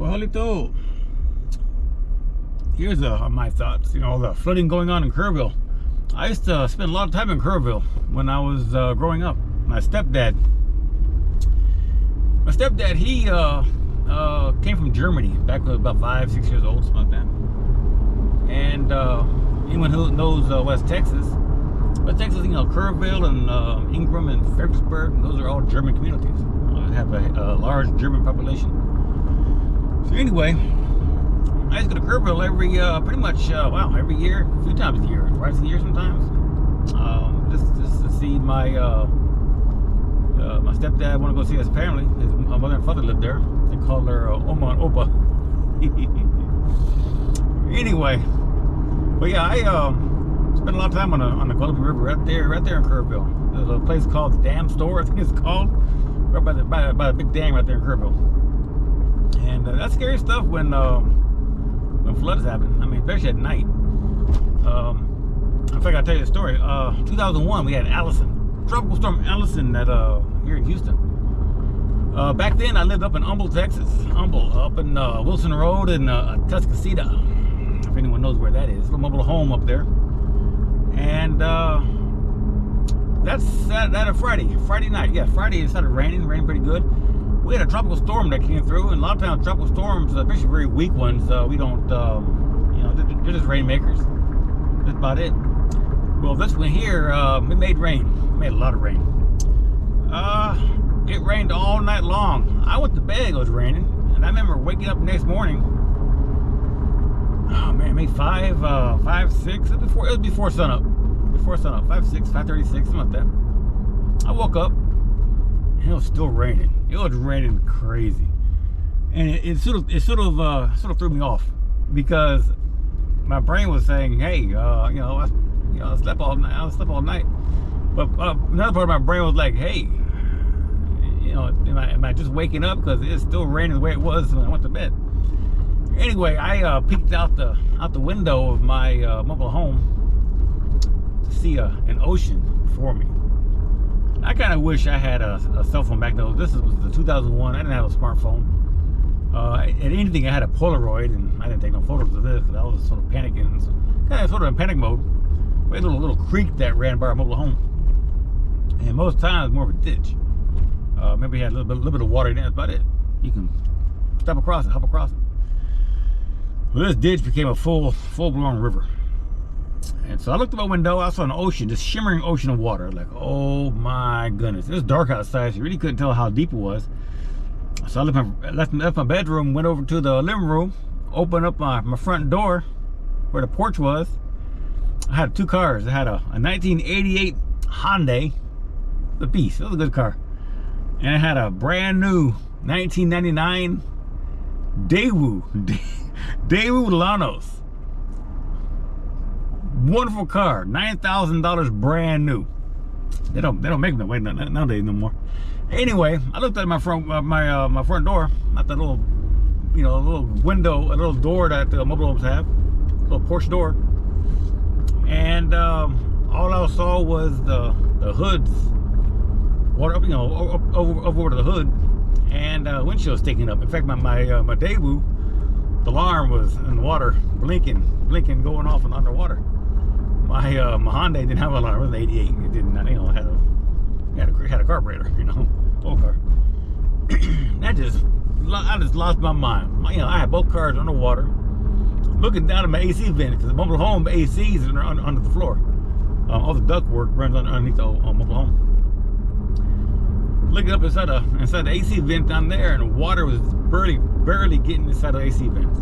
Joelito, here's my thoughts. You know, the flooding going on in Kerrville. I used to spend a lot of time in Kerrville when I was growing up. My stepdad, he came from Germany back when I was about 5-6 years old, something like that. And anyone who knows West Texas, you know, Kerrville and Ingram and Fredericksburg, those are all German communities. Have a large German population. So anyway, I used to go to Kerrville every pretty much every year, a few times a year, twice a year sometimes. Just to see my my stepdad want to go see his family. My mother and father lived there. They call her Oma and Opa. Anyway, but yeah, I spent a lot of time on the Gulf River right there in Kerrville. There's a place called the Dam Store, I think it's called, right by the big dam right there in Kerrville. And that's scary stuff when floods happen. I mean, especially at night. In fact, I'll tell you a story. 2001, we had Allison, Tropical Storm Allison, here in Houston. Back then, I lived up in Humble, Texas. Up in Wilson Road in Tuscaloosa. If anyone knows where that is, a mobile home up there. And that's that Friday night. Yeah, Friday it started raining pretty good. We had a tropical storm that came through, and a lot of times tropical storms, especially very weak ones, we don't, you know, they're just rainmakers. That's about it. Well, this one here, we made rain. We made a lot of rain. It rained all night long. I went to bed, it was raining, and I remember waking up the next morning. Oh man, maybe 5, 6. It was before sunup. 5, 6, 5:36, something like that. I woke up, and it was still raining. It was raining crazy, and it sort of threw me off, because my brain was saying, "Hey, you know, I slept all night." But another part of my brain was like, "Hey, you know, am I just waking up because it's still raining the way it was when I went to bed?" Anyway, I peeked out the window of my mobile home to see an ocean before me. I kind of wish I had a cell phone back then. This was the 2001. I didn't have a smartphone. At anything, I had a Polaroid, and I didn't take no photos of this because I was sort of panicking, kind of sort of in panic mode. We had a little creek that ran by our mobile home, and most times more of a ditch. Maybe had a little bit of water in it. That's about it. You can hop across it. Well, this ditch became a full-blown river. And so I looked at my window, I saw an ocean, this shimmering ocean of water. Like, oh my goodness. It was dark outside, so you really couldn't tell how deep it was. So I left my bedroom, went over to the living room, opened up my front door where the porch was. I had two cars. I had a 1988 Hyundai, the Beast. It was a good car. And I had a brand new 1999 Daewoo Lanos. Wonderful car, $9,000 brand new. They don't make them nowadays no more. Anyway, I looked at my front door, not that little, you know, a little window, a little door that mobile homes have, a little porch door, and all I saw was the hoods, water up, you know, over to the hood, and windshield sticking up. In fact, my Daewoo, the alarm was in the water, blinking, going off and underwater. My Hyundai didn't have an alarm. It was an 88. It didn't, you know, had a carburetor, you know, old car. I just lost my mind. You know, I had both cars underwater, looking down at my AC vent, because the mobile home ACs are under the floor. All the duct work runs underneath the mobile home. Looking up inside the AC vent down there, and the water was barely getting inside the AC vents.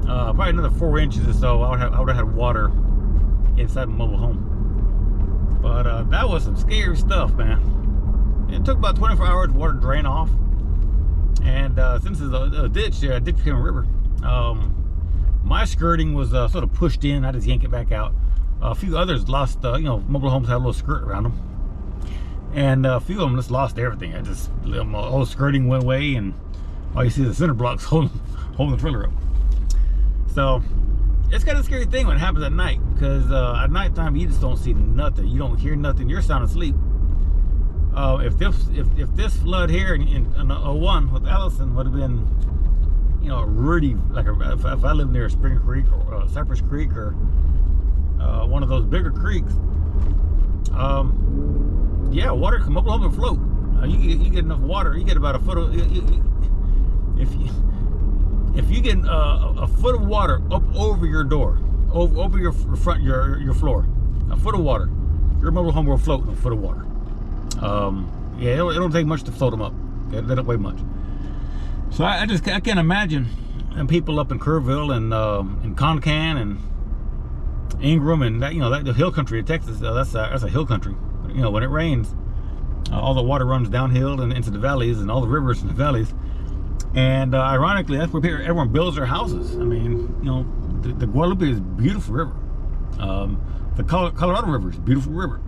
Probably another 4 inches or so. I would have had water inside my mobile home. But that was some scary stuff, man. It took about 24 hours for water to drain off. And since it's a ditch, a ditch became a river. My skirting was sort of pushed in. I just yanked it back out. A few others lost, you know, mobile homes had a little skirt around them. And a few of them just lost everything. All the skirting went away, and all you see is the center blocks holding the trailer up. So it's kind of a scary thing when it happens at night, because at nighttime you just don't see nothing. You don't hear nothing. You're sound asleep. If this flood here in 01 with Allison would have been really like if I live near Spring Creek or Cypress Creek or one of those bigger creeks, yeah, water come up and float. You get enough water, you get about a foot of if you get a foot of water up over your door, over your front your floor, a foot of water, your mobile home will float in a foot of water. Yeah, it don't take much to float them up. They don't weigh much. So I can't imagine people up in Kerrville and in Concan and Ingram and that that the hill country of Texas. That's a hill country. When it rains, all the water runs downhill and into the valleys and all the rivers in the valleys. And ironically, that's where everyone builds their houses. I mean, the Guadalupe is a beautiful river. The Colorado River is a beautiful river.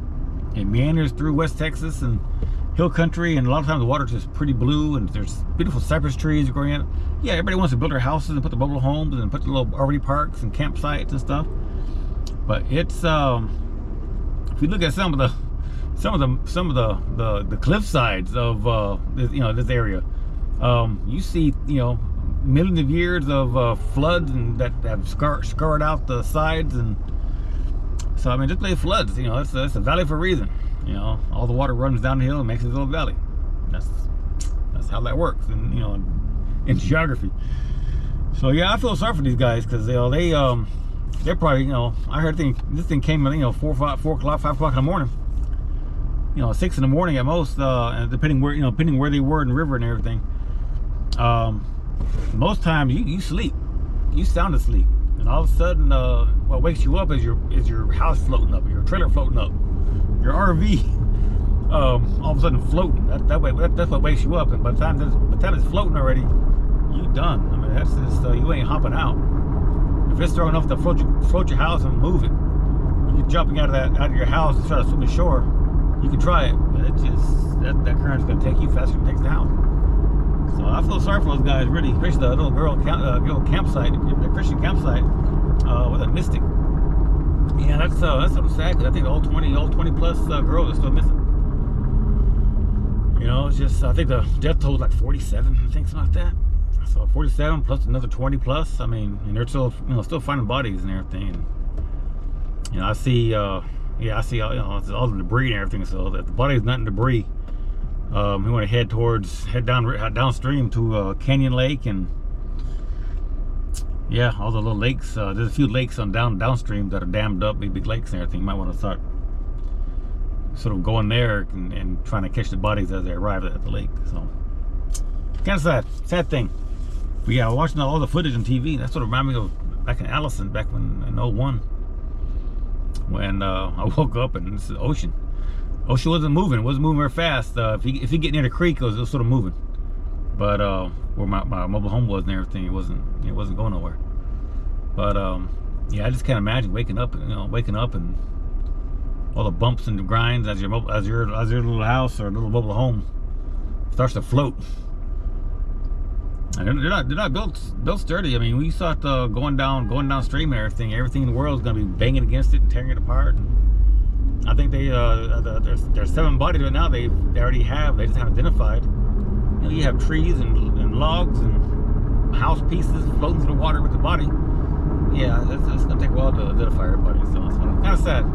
It meanders through West Texas and hill country, and a lot of times the water's just pretty blue, and there's beautiful cypress trees growing in. Yeah, everybody wants to build their houses and put the mobile homes and put the little RV parks and campsites and stuff. But it's if you look at some of the cliff sides of this area, you see millions of years of floods and that have scarred out the sides, and so I mean this place floods. It's a valley for a reason. All the water runs downhill and makes it a little valley. That's how that works, and in geography. So yeah, I feel sorry for these guys because they're probably I heard this thing came at 4 o'clock, 5 o'clock in the morning. 6 in the morning at most, depending where they were in the river and everything. Most times you sleep, you sound asleep, and all of a sudden what wakes you up is your house floating up, your trailer floating up, your RV all of a sudden floating. That's what wakes you up, and by the time it's floating already, you done. I mean, that's just you ain't hopping out. If it's strong enough to float your house and move it, you're jumping out of your house and try to swim ashore. You can try it, but it just that current's gonna take you faster than it takes the house. So I feel sorry for those guys, really, especially the little girl campsite, the Christian campsite with a Mystic. Yeah, that's something sad because I think the old 20 plus girls are still missing. It's just I think the death toll is like 47, I think, something like that. So 47 plus another 20 plus. I mean, and they're still finding bodies and everything. And I see I see all the debris and everything. So that the body's not in debris. We want to head downstream to Canyon Lake, and yeah, all the little lakes. There's a few lakes on downstream that are dammed up, big lakes and everything. You might want to start sort of going there and trying to catch the bodies as they arrive at the lake. So kind of sad thing. But yeah, watching all the footage on TV, that sort of reminded me of back in Allison, back when in 01, when I woke up and it's the ocean. Ocean wasn't moving. It wasn't moving very fast. If you get near the creek, it was sort of moving. But where my mobile home was and everything, it wasn't going nowhere. But yeah, I just can't imagine waking up and all the bumps and the grinds as your little house or little mobile home starts to float. And they're not built sturdy. I mean, we saw it going downstream and everything in the world is going to be banging against it and tearing it apart. And I think there's 7 bodies right now they already have. They just haven't identified. You have trees and logs and house pieces floating through the water with the body. Yeah, it's going to take a while to identify everybody. So it's kind of sad.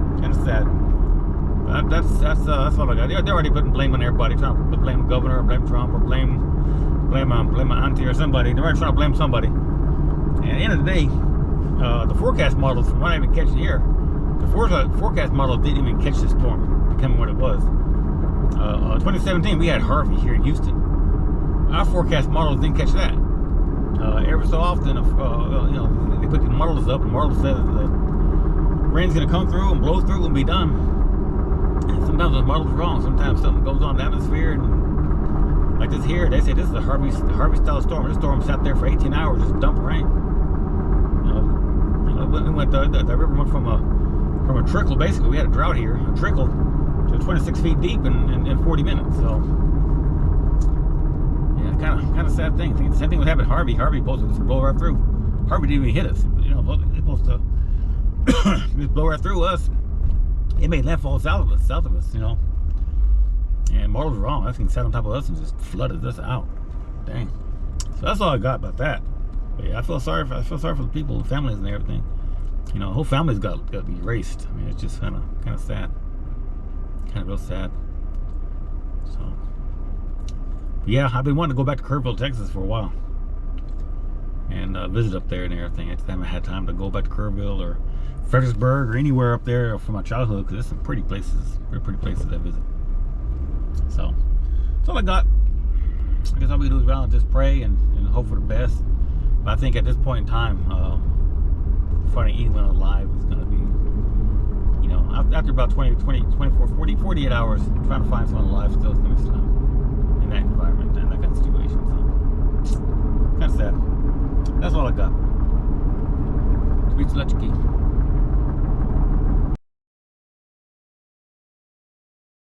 That's all I got. They're already putting blame on everybody, trying to blame the governor, or blame Trump, or blame my auntie or somebody. They're already trying to blame somebody. And at the end of the day, the forecast models, from what I even catch here, the forecast model didn't even catch the storm becoming what it was. 2017, we had Harvey here in Houston. Our forecast models didn't catch that. Every so often, they put the models up, and the model says the rain's gonna come through and blow through and be done. And sometimes those models are wrong. Sometimes something goes on in the atmosphere, and like this here, they say this is a Harvey style storm. This storm sat there for 18 hours, just dumped rain. We went the river went from a trickle. Basically, we had a drought here, a trickle to 26 feet deep in 40 minutes. So yeah, kind of sad thing. I think the same thing would happen to Harvey. Harvey supposed to blow right through. Harvey didn't even hit us. It's supposed to just blow right through us. It made landfall south of us. And models were wrong. That thing sat on top of us and just flooded us out. Dang. So that's all I got about that. But yeah, I feel sorry for the people, the families, and everything. You know, whole families got erased. I mean, it's just kind of sad, kind of real sad. So, but yeah, I've been wanting to go back to Kerrville, Texas, for a while, and visit up there and everything. I just haven't had time to go back to Kerrville or Fredericksburg or anywhere up there from my childhood, because there's some pretty places, pretty places to visit. So that's all I got. I guess all we do is around just pray and hope for the best. But I think at this point in time, finding anyone alive is going to be, you know, after about 48 hours, trying to find someone alive still is going to be slow in that environment and that kind of situation. So, kind of sad. That's all I got. Tweets, let you keep.